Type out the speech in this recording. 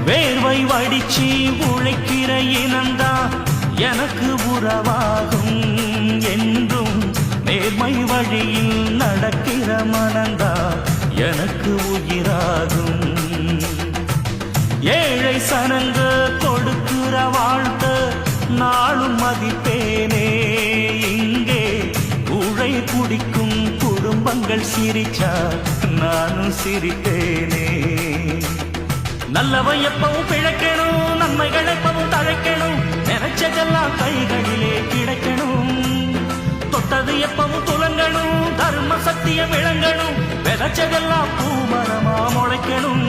வேர்வை வடிச்சி உழைக்கிற இனந்தா எனக்கு உறவாகும் என்றும் நேர்மை வழியில் நடக்கிற மனந்தா எனக்கு உயிராகும். ஏழை சனங்க கொடுக்கிற வாழ்க்கை நாளும் மதிப்பேனே. இங்கே ஊழை குடிக்கும் குடும்பங்கள் சிரிச்சா நானும் சிரித்தேனே. நல்லவை எப்பவும் பிழைக்கணும், நன்மைகள் எப்பவும் தழைக்கணும், நினைச்சதெல்லாம் கைகளிலே கிடைக்கணும். தொட்டது எப்பவும் துலங்கணும், தர்ம சத்தியம் விளங்கணும், விதைச்சதெல்லாம் பூமரமா முளைக்கணும்.